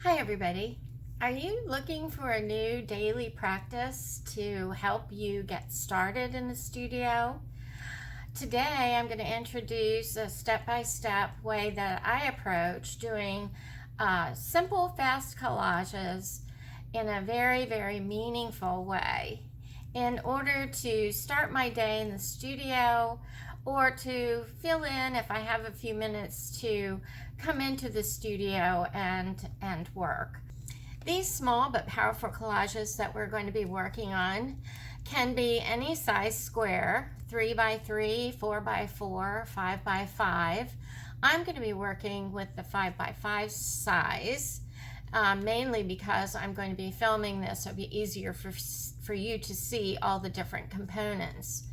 Hi everybody. Are you looking for a new daily practice to help you get started in the studio? Today I'm going to introduce a step-by-step way that I approach doing simple, fast collages in a very meaningful way in order to start my day in the studio or to fill in if I have a few minutes to come into the studio and work. These small but powerful collages that we're going to be working on can be any size square, 3 by 3, 4 by 4, 5 by 5. I'm going to be working with the 5 by 5 size, mainly because I'm going to be filming this, so it'll be easier for you to see all the different components.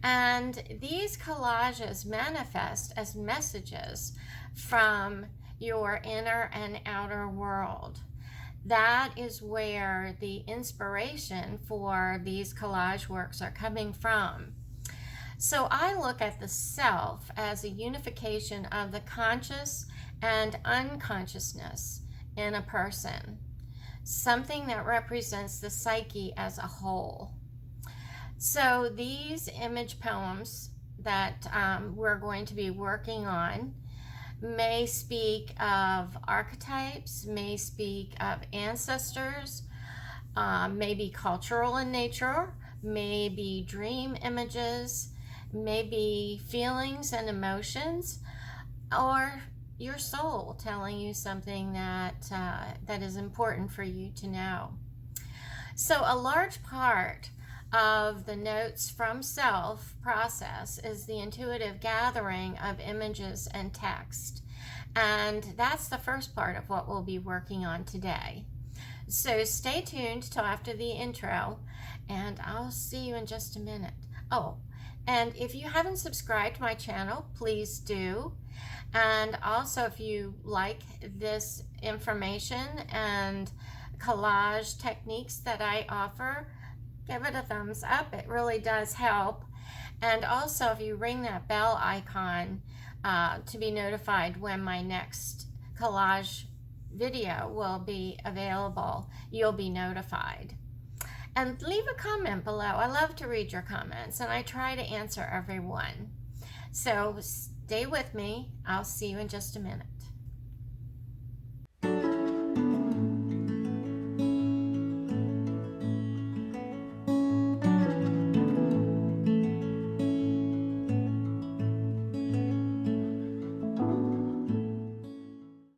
And these collages manifest as messages from your inner and outer world. That is where the inspiration for these collage works are coming from. So I look at the self as a unification of the conscious and unconsciousness in a person, something that represents the psyche as a whole. So these image poems that we're going to be working on may speak of archetypes, may speak of ancestors, may be cultural in nature, may be dream images, may be feelings and emotions, or your soul telling you something that is important for you to know. So a large part of the notes from self process is the intuitive gathering of images and text. And that's the first part of what we'll be working on today. So stay tuned till after the intro, and I'll see you in just a minute. Oh, and if you haven't subscribed to my channel, please do. And also, if you like this information and collage techniques that I offer, give it a thumbs up. It really does help. And also, if you ring that bell icon to be notified when my next collage video will be available, you'll be notified. And leave a comment below. I love to read your comments, and I try to answer everyone. So stay with me. I'll see you in just a minute.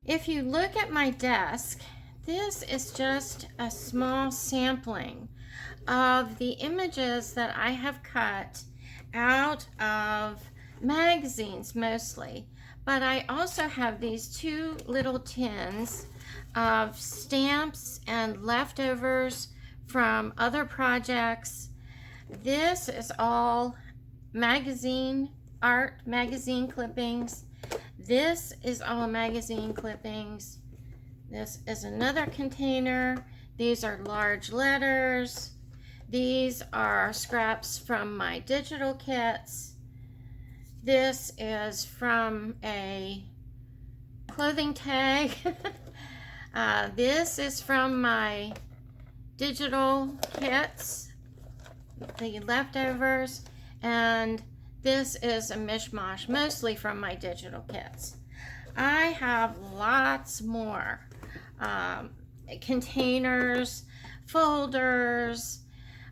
If you look at my desk, this is just a small sampling of the images that I have cut out of magazines mostly, but I also have these two little tins of stamps and leftovers from other projects. This is all magazine art, magazine clippings. This is all magazine clippings. This is another container. These are large letters. These are scraps from my digital kits. This is from a clothing tag. This is from my digital kits, the leftovers, and this is a mishmash, mostly from my digital kits. I have lots more containers, folders,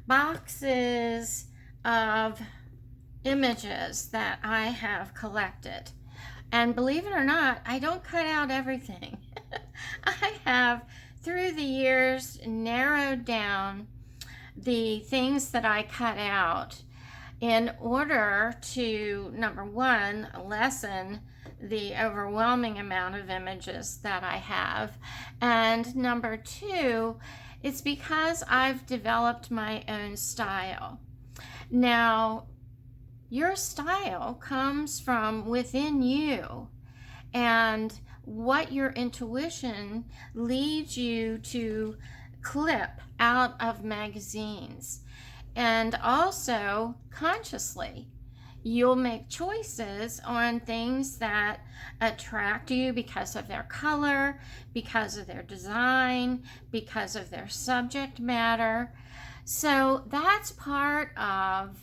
boxes of images that I have collected. And believe it or not, I don't cut out everything. I have, through the years, narrowed down the things that I cut out in order to, number one, lessen the overwhelming amount of images that I have, and number two, it's because I've developed my own style. Now, your style comes from within you, and what your intuition leads you to clip out of magazines. And also, consciously, you'll make choices on things that attract you because of their color, because of their design, because of their subject matter. So that's part of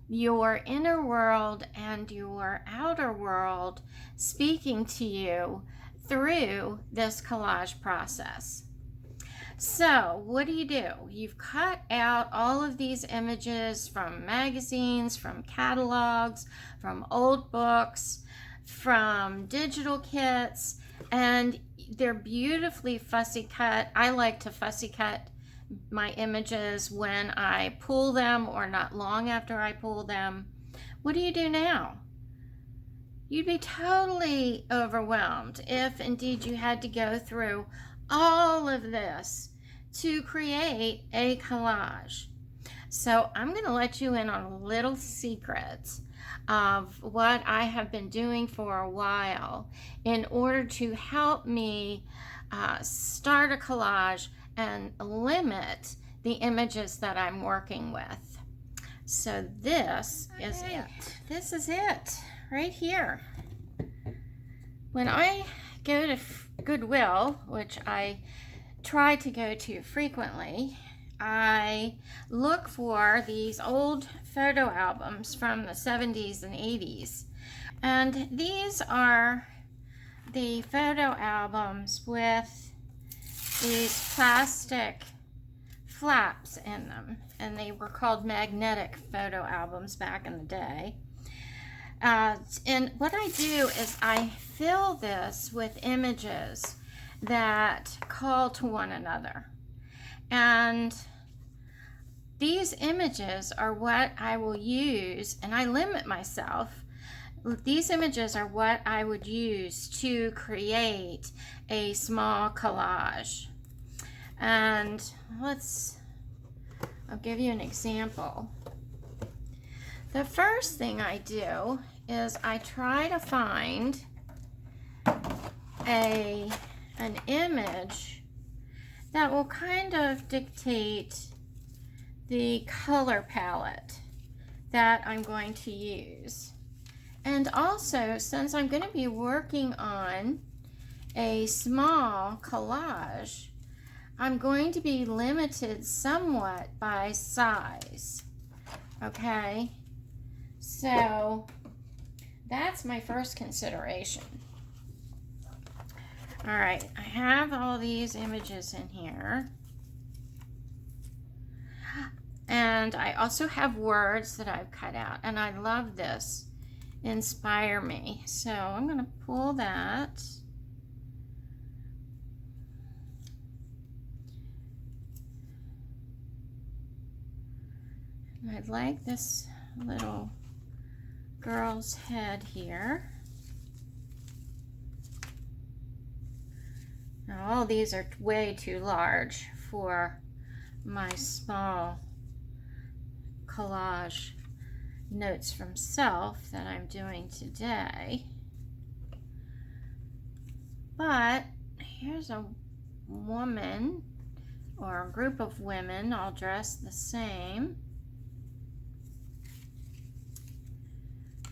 your inner world and your outer world speaking to you through this collage process. So what do? You've cut out all of these images from magazines, from catalogs, from old books, from digital kits, and they're beautifully fussy cut. I like to fussy cut my images when I pull them or not long after I pull them. What do you do now? You'd be totally overwhelmed if indeed you had to go through all of this to create a collage. So I'm going to let you in on a little secret of what I have been doing for a while in order to help me start a collage and limit the images that I'm working with. So this is it. This is it right here. When I go to Goodwill, which I try to go to frequently, I look for these old photo albums from the 70s and 80s. And these are the photo albums with these plastic flaps in them, and they were called magnetic photo albums back in the day. And what I do is I fill this with images that call to one another, and these images are what I will use, and I limit myself. These images are what I would use to create a small collage. And I'll give you an example. The first thing I do is I try to find an image that will kind of dictate the color palette that I'm going to use. And also, since I'm going to be working on a small collage, I'm going to be limited somewhat by size. Okay? So that's my first consideration. All right, I have all these images in here. And I also have words that I've cut out, and I love this. Inspire me. So I'm going to pull that. And I like this little girl's head here. Now all these are way too large for my small collage notes from self that I'm doing today. But here's a woman or a group of women all dressed the same.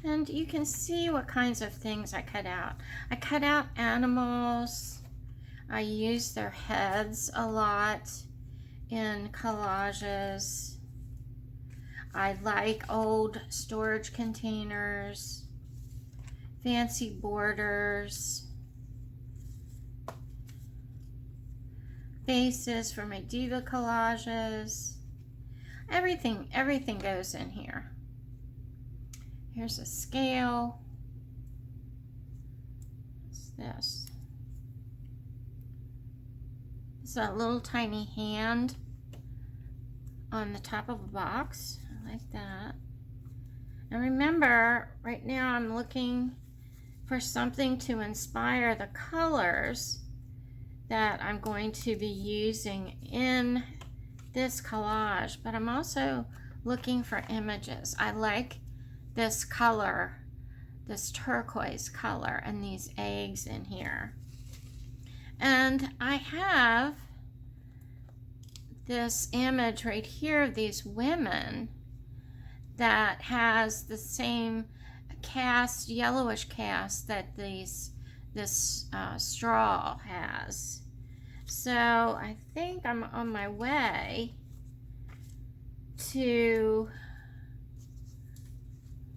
And you can see what kinds of things I cut out. I cut out animals. I use their heads a lot in collages. I like old storage containers, fancy borders, faces for my diva collages. Everything goes in here. Here's a scale. What's this? It's a little tiny hand on the top of a box. I like that. And remember, right now I'm looking for something to inspire the colors that I'm going to be using in this collage, but I'm also looking for images. I like this color, this turquoise color, and these eggs in here. And I have this image right here of these women that has the same cast, yellowish cast that this straw has. So I think I'm on my way to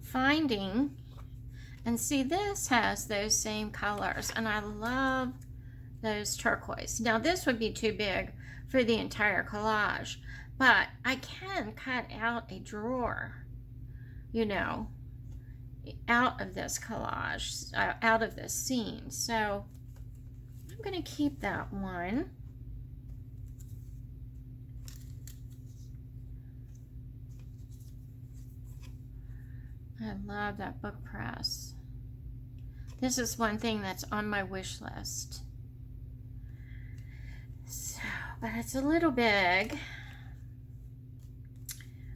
finding, and see, this has those same colors, and I love those turquoise. Now this would be too big for the entire collage, but I can cut out a drawer, you know, out of this collage, out of this scene. So I'm going to keep that one. I love that book press. This is one thing that's on my wish list. So, but it's a little big.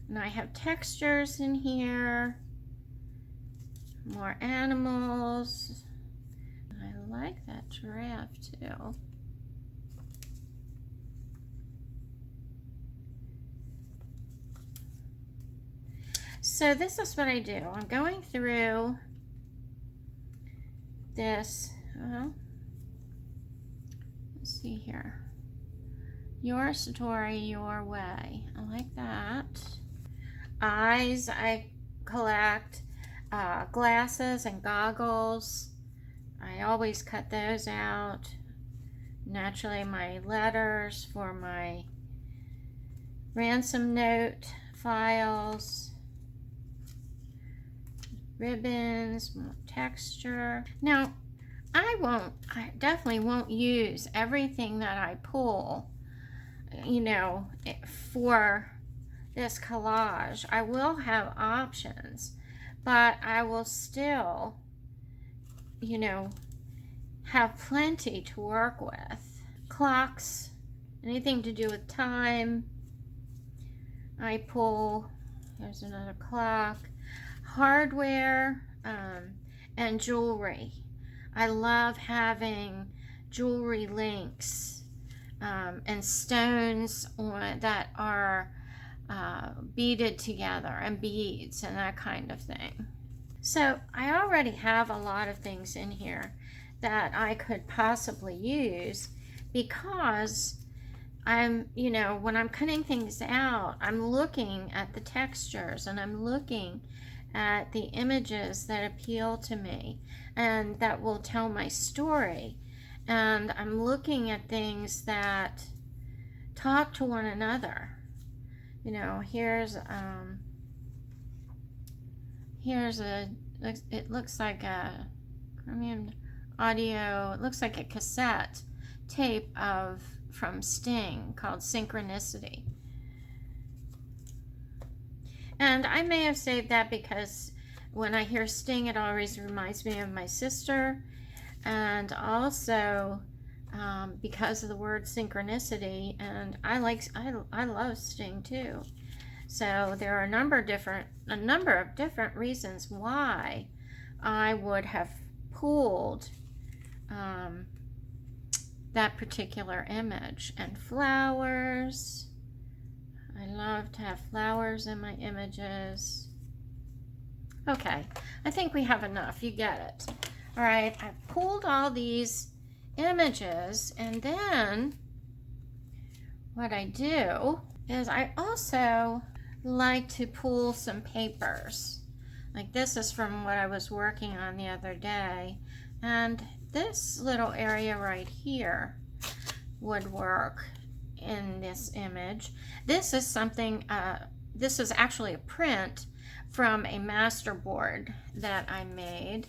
And I have textures in here. More animals. I like that giraffe too. So this is what I do. I'm going through this. Well, let's see here. Your story, your way. I like that. Eyes, I collect. Glasses and goggles. I always cut those out. Naturally, my letters for my ransom note files. Ribbons, more texture. Now, I definitely won't use everything that I pull, you know, for this collage. I will have options, but I will still, you know, have plenty to work with. Clocks, anything to do with time, I pull. There's another clock. Hardware and jewelry. I love having jewelry links and stones that are beaded together, and beads and that kind of thing. So I already have a lot of things in here that I could possibly use, because I'm, you know, when I'm cutting things out, I'm looking at the textures and I'm looking at the images that appeal to me and that will tell my story. And I'm looking at things that talk to one another. You know, here's it looks like a chromium audio. It looks like a cassette tape from Sting called Synchronicity. And I may have saved that because when I hear Sting, it always reminds me of my sister, and also because of the word synchronicity. And I love Sting too. So there are a number of different reasons why I would have pulled that particular image. And flowers. I love to have flowers in my images. Okay, I think we have enough. You get it. All right, I've pulled all these images, and then what I do is I also like to pull some papers. Like this is from what I was working on the other day, and this little area right here would work in this image. This is something, this is actually a print from a master board that I made.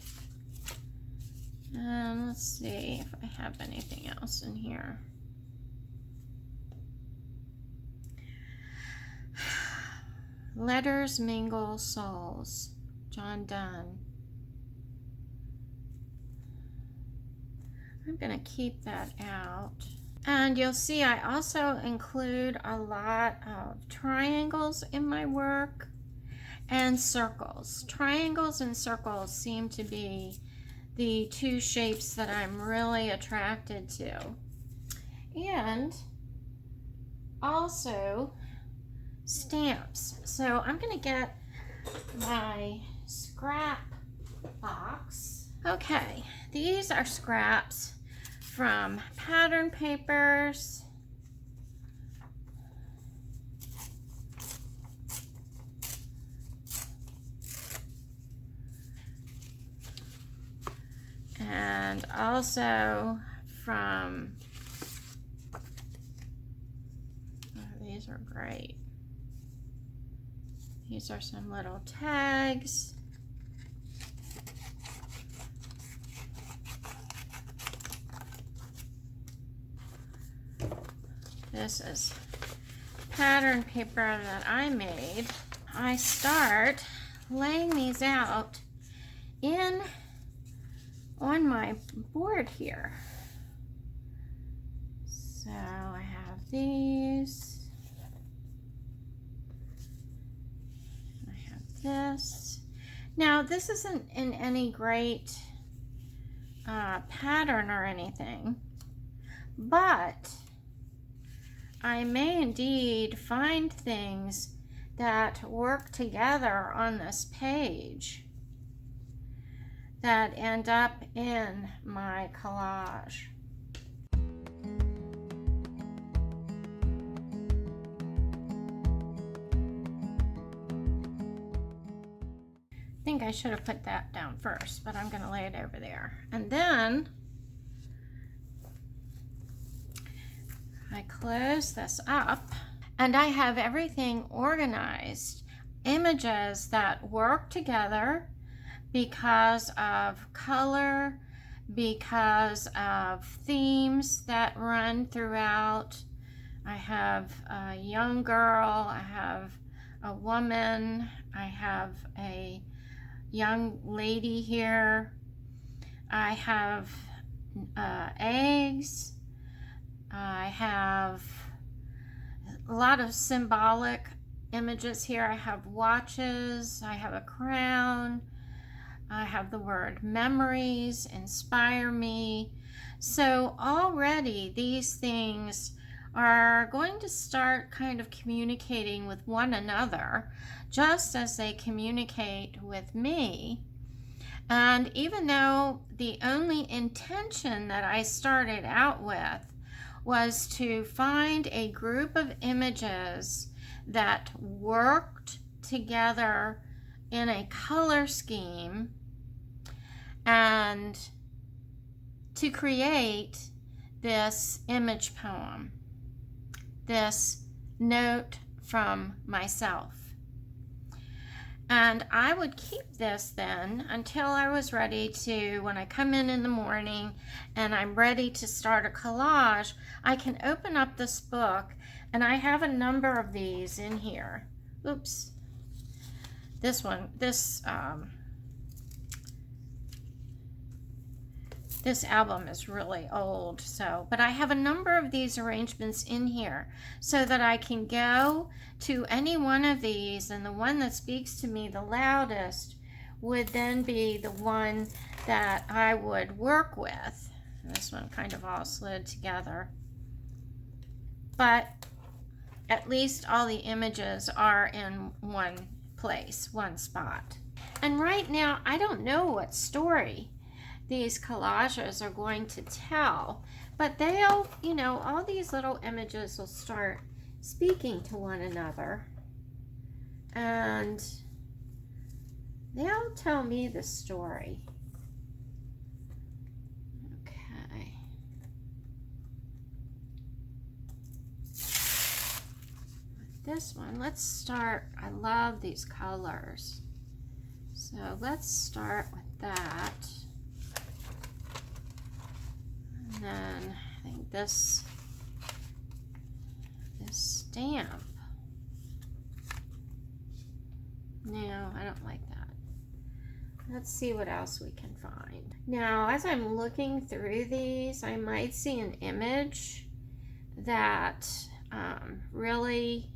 Let's see if I have anything else in here. Letters Mingle Souls, John Donne. I'm going to keep that out. And you'll see I also include a lot of triangles in my work and circles. Triangles and circles seem to be the two shapes that I'm really attracted to. And also stamps. So I'm going to get my scrap box. Okay, these are scraps from pattern papers, and also from, oh, these are great. These are some little tags. This is pattern paper that I made. I start laying these out on my board here. So I have these. I have this. Now this isn't in any great pattern or anything, but I may indeed find things that work together on this page that end up in my collage. I think I should have put that down first, but I'm going to lay it over there. And then I close this up, and I have everything organized. Images that work together because of color, because of themes that run throughout. I have a young girl, I have a woman, I have a young lady here, I have eggs, I have a lot of symbolic images here. I have watches, I have a crown, I have the word memories, inspire me. So already these things are going to start kind of communicating with one another, just as they communicate with me. And even though the only intention that I started out with was to find a group of images that worked together in a color scheme and to create this image poem, this note from myself. And I would keep this then until I was ready to, when I come in the morning and I'm ready to start a collage, I can open up this book, and I have a number of these in here. Oops. This album is really old, but I have a number of these arrangements in here so that I can go to any one of these, and the one that speaks to me the loudest would then be the one that I would work with. This one kind of all slid together, but at least all the images are in one place, one spot. And right now I don't know what story these collages are going to tell, but they'll, all these little images will start speaking to one another, and they'll tell me the story. Okay. This one, let's start. I love these colors, so let's start with that. And then I think this stamp. No, I don't like that. Let's see what else we can find. Now, as I'm looking through these, I might see an image that really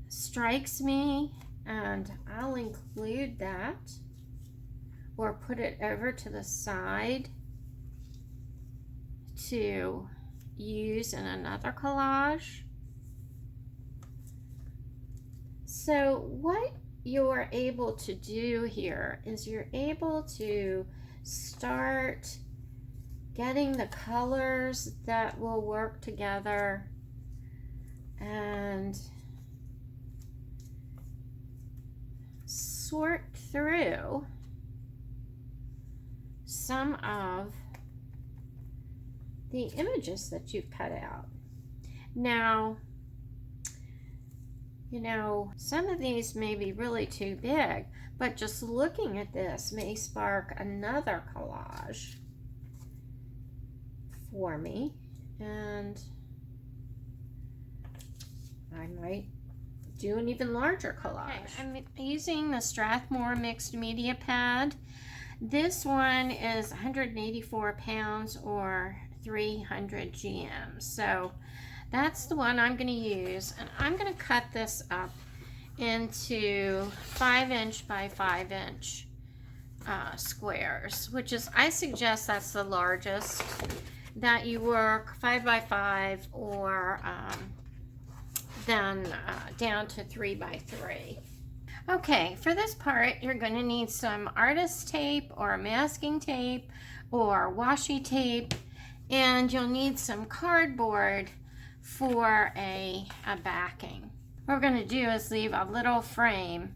strikes me, and I'll include that or put it over to the side to use in another collage. So what you're able to do here is you're able to start getting the colors that will work together and sort through some of the images that you've cut out. Now, you know, some of these may be really too big, but just looking at this may spark another collage for me, and I might do an even larger collage. Okay, I'm using the Strathmore mixed media pad. This one is 184 pounds or 300 grams. So that's the one I'm going to use, and I'm going to cut this up into 5" by 5" squares, which is, I suggest that's the largest that you work, 5 by 5, or then down to 3 by 3. Okay, for this part, you're going to need some artist tape or masking tape or washi tape, and you'll need some cardboard for a backing. What we're going to do is leave a little frame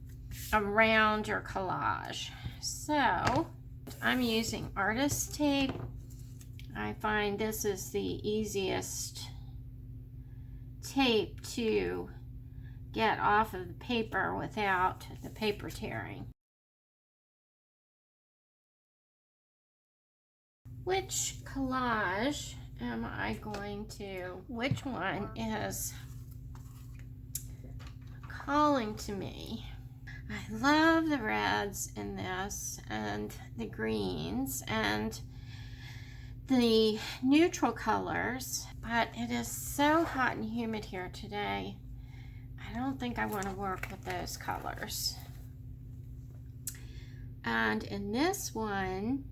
around your collage. So I'm using artist tape. I find this is the easiest tape to get off of the paper without the paper tearing. Which collage am I going to? Which one is calling to me? I love the reds in this, and the greens, and the neutral colors, but it is so hot and humid here today. I don't think I want to work with those colors. And in this one,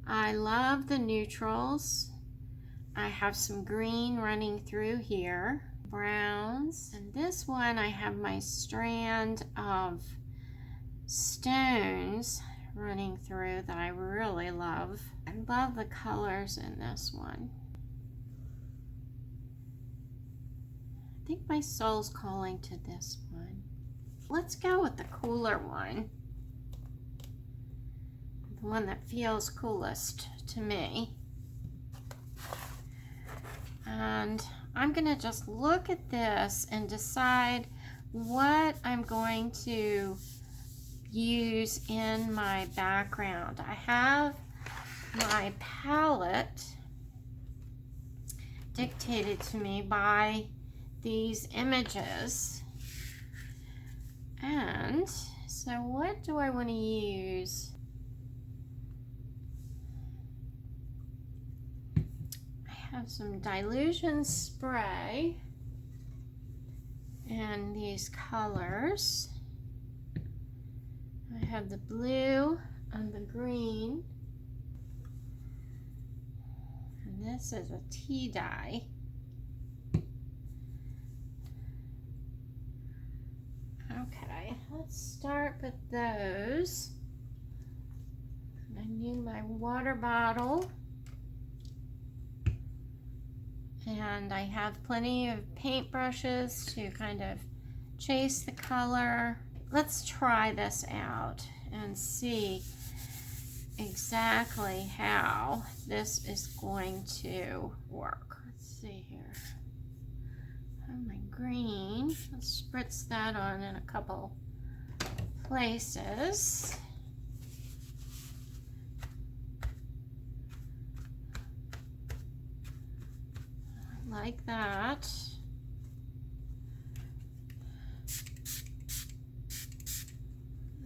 I love the neutrals. I have some green running through here, browns. And this one, I have my strand of stones running through that I really love. I love the colors in this one. I think my soul's calling to this one. Let's go with the cooler one. The one that feels coolest to me. And I'm gonna just look at this and decide what I'm going to use in my background. I have my palette dictated to me by these images, and so what do I want to use? I have some dilution spray and these colors. I have the blue and the green, and this is a tea dye. Okay, let's start with those. I need my water bottle, and I have plenty of paint brushes to kind of chase the color. Let's try this out and see exactly how this is going to work. Let's see here. I have my green. Let's spritz that on in a couple places. Like that.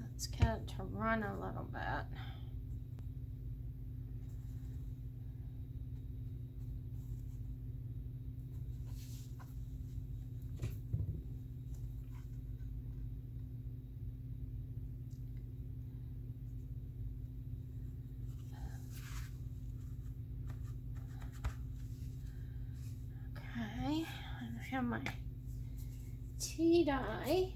Let's get it to run a little bit. Okay, I have my tea dye.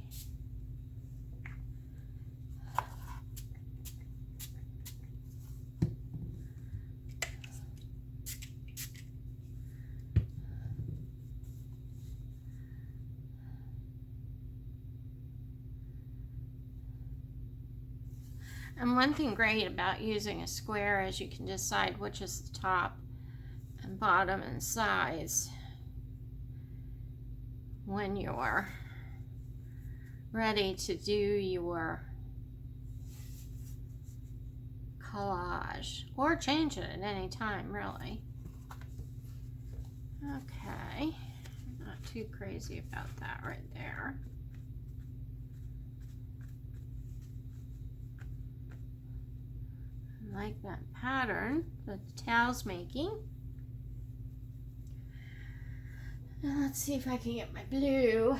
And one thing great about using a square is you can decide which is the top and bottom and sides when you're ready to do your collage, or change it at any time, really. Okay, not too crazy about that right there. I like that pattern that the towel's making. Now let's see if I can get my blue.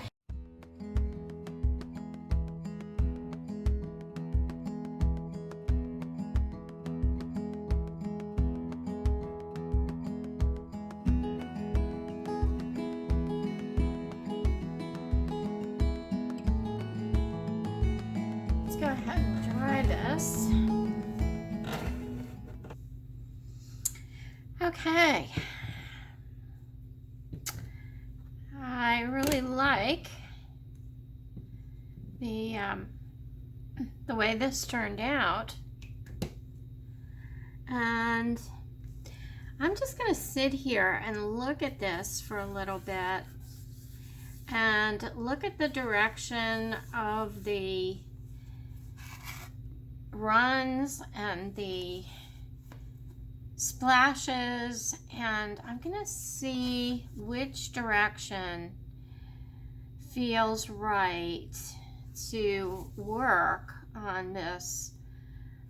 Let's go ahead and dry this. Okay. I really like the way this turned out, and I'm just going to sit here and look at this for a little bit and look at the direction of the runs and the splashes, and I'm gonna see which direction feels right to work on this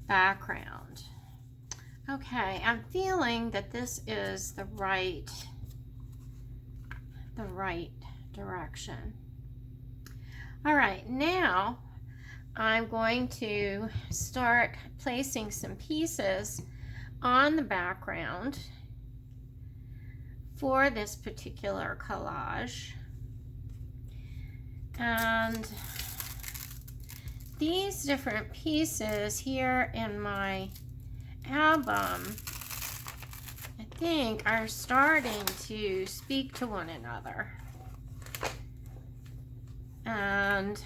background. Okay, I'm feeling that this is the right direction. All right, now I'm going to start placing some pieces on the background for this particular collage. And these different pieces here in my album, I think, are starting to speak to one another and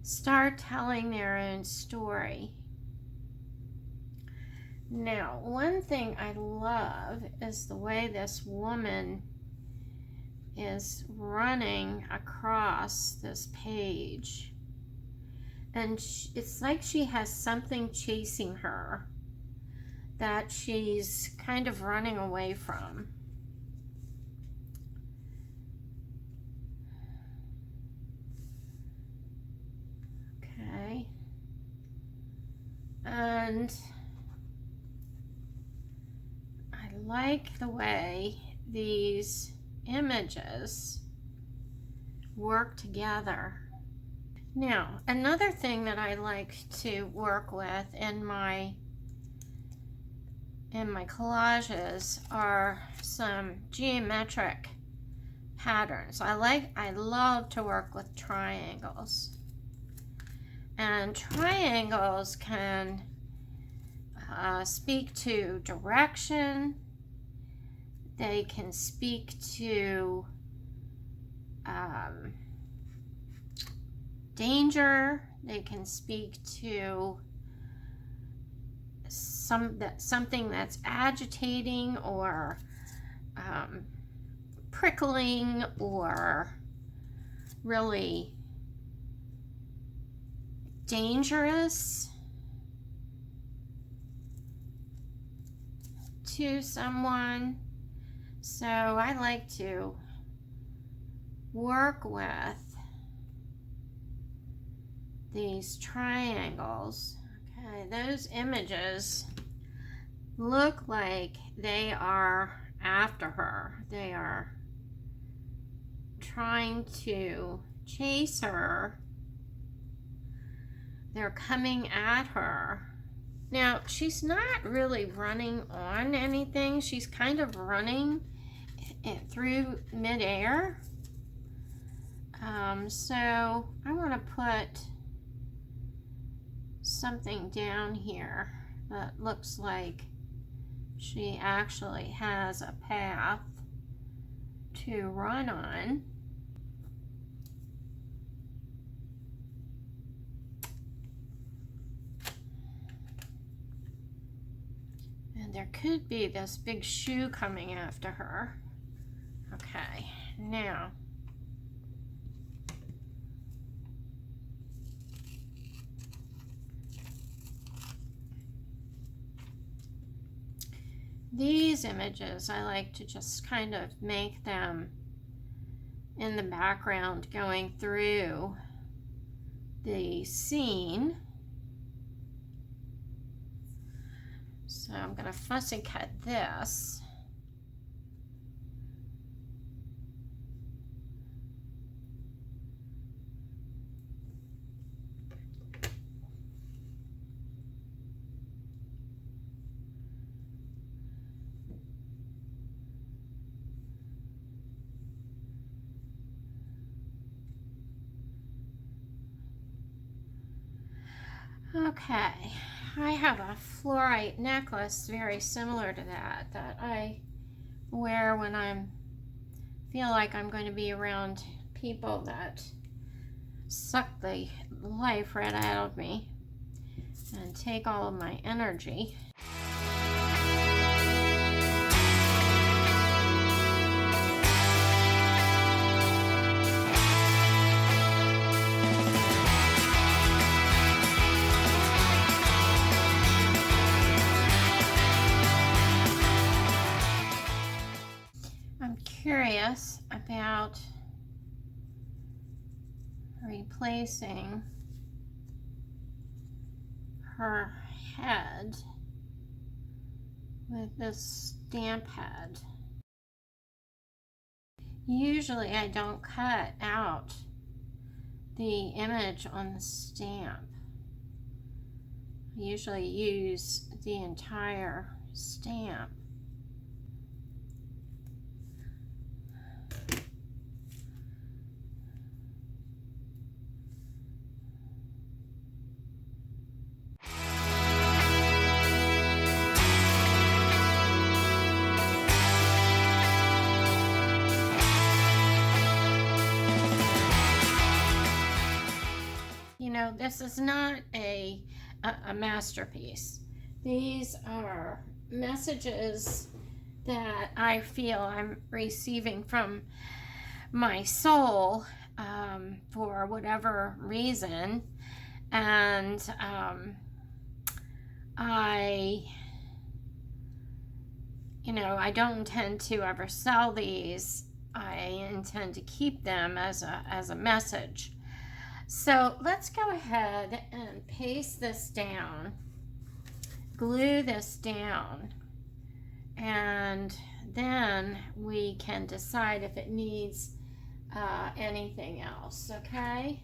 start telling their own story. Now, one thing I love is the way this woman is running across this page. And it's like she has something chasing her that she's kind of running away from. Okay. And I like the way these images work together. Now, another thing that I like to work with in my collages are some geometric patterns. I love to work with triangles. And triangles can speak to direction. They can speak to danger. They can speak to something that's agitating or prickling or really dangerous to someone. So I like to work with these triangles. Okay, those images look like they are after her. They are trying to chase her. They're coming at her. Now, she's not really running on anything. She's kind of running through midair. So I want to put something down here that looks like she actually has a path to run on. And there could be this big shoe coming after her. Okay, now these images, I like to just kind of make them in the background going through the scene. So I'm going to fussy cut this. Okay, I have a fluorite necklace very similar to that I wear when I feel like I'm going to be around people that suck the life right out of me and take all of my energy. Curious about replacing her head with this stamp head. Usually I don't cut out the image on the stamp. I usually use the entire stamp. You know, this is not a masterpiece. These are messages that I feel I'm receiving from my soul for whatever reason. And I don't intend to ever sell these. I intend to keep them as a message. So let's go ahead and paste this down, glue this down, and then we can decide if it needs anything else, okay?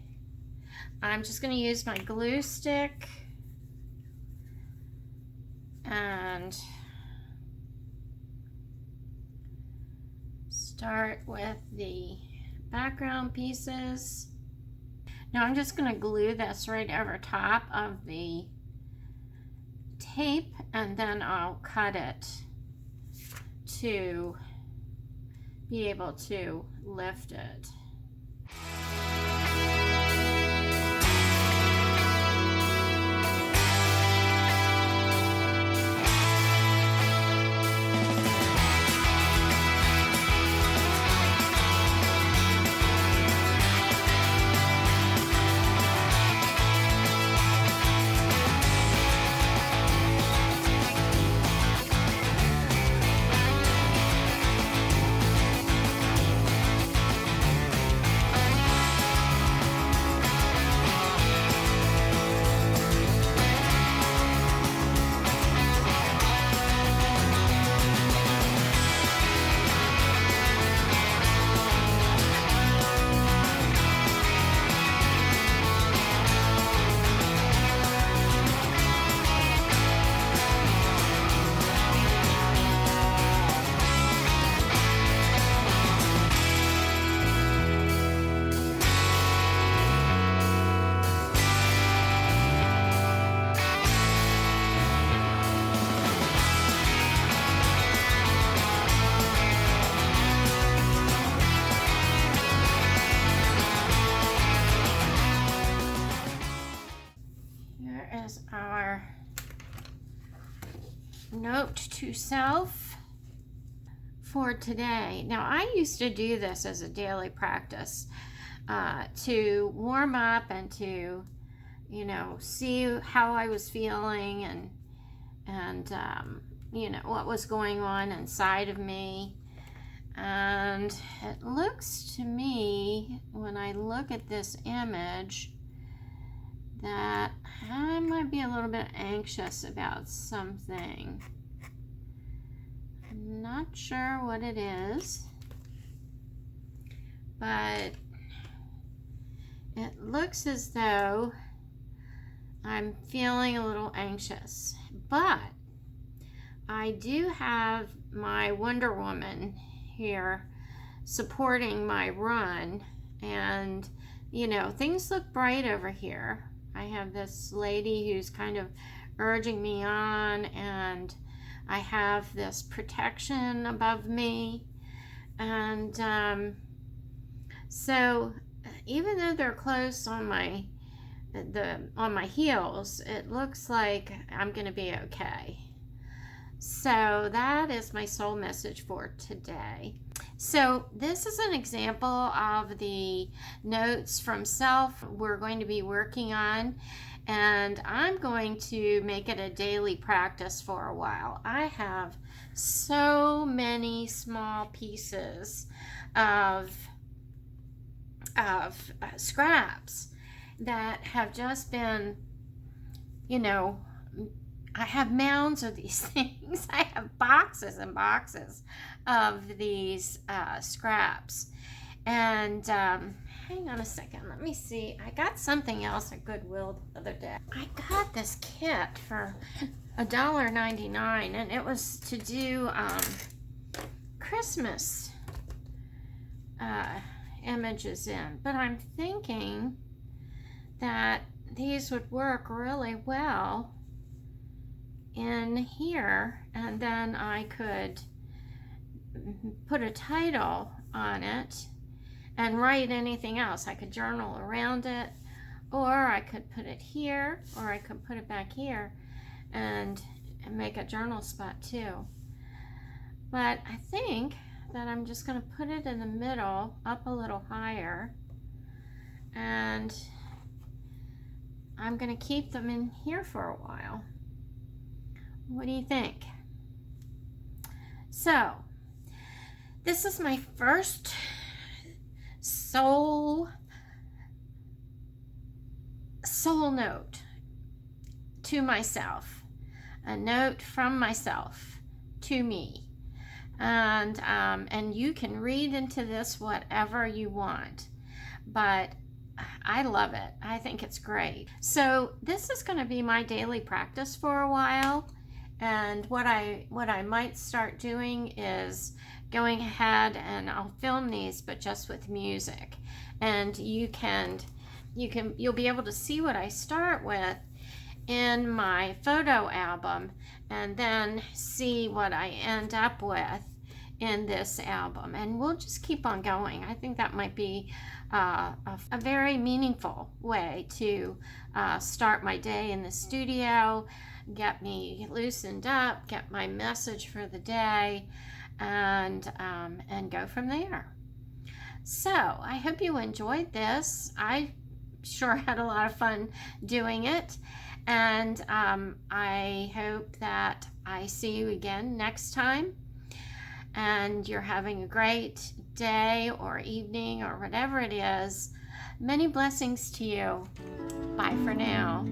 I'm just going to use my glue stick and start with the background pieces. Now I'm just going to glue this right over top of the tape, and then I'll cut it to be able to lift it. note to self for today. Now, I used to do this as a daily practice to warm up and to, see how I was feeling and what was going on inside of me. And it looks to me, when I look at this image, that I might be a little bit anxious about something. I'm not sure what it is, but it looks as though I'm feeling a little anxious. But I do have my Wonder Woman here supporting my run, and things look bright over here. I have this lady who's kind of urging me on, and I have this protection above me, and so even though they're close on my heels, it looks like I'm going to be okay. So that is my soul message for today. So this is an example of the notes from self we're going to be working on, and I'm going to make it a daily practice for a while. I have so many small pieces of scraps that have just been, I have mounds of these things. I have boxes and boxes of these scraps. And hang on a second, let me see. I got something else at Goodwill the other day. I got this kit for $1.99, and it was to do Christmas images in. But I'm thinking that these would work really well in here, and then I could put a title on it and write anything else. I could journal around it, or I could put it here, or I could put it back here and make a journal spot too. But I think that I'm just going to put it in the middle, up a little higher, and I'm going to keep them in here for a while. What do you think? So, this is my first soul note to myself. A note from myself to me. And you can read into this whatever you want. But I love it. I think it's great. So this is going to be my daily practice for a while. And what I might start doing is going ahead and I'll film these, but just with music. And you'll be able to see what I start with in my photo album, and then see what I end up with in this album. And we'll just keep on going. I think that might be a very meaningful way to start my day in the studio, get me loosened up, get my message for the day, and go from there. So I hope you enjoyed this. I sure had a lot of fun doing it, and I hope that I see you again next time, and you're having a great day or evening or whatever it is. Many blessings to you. Bye for now.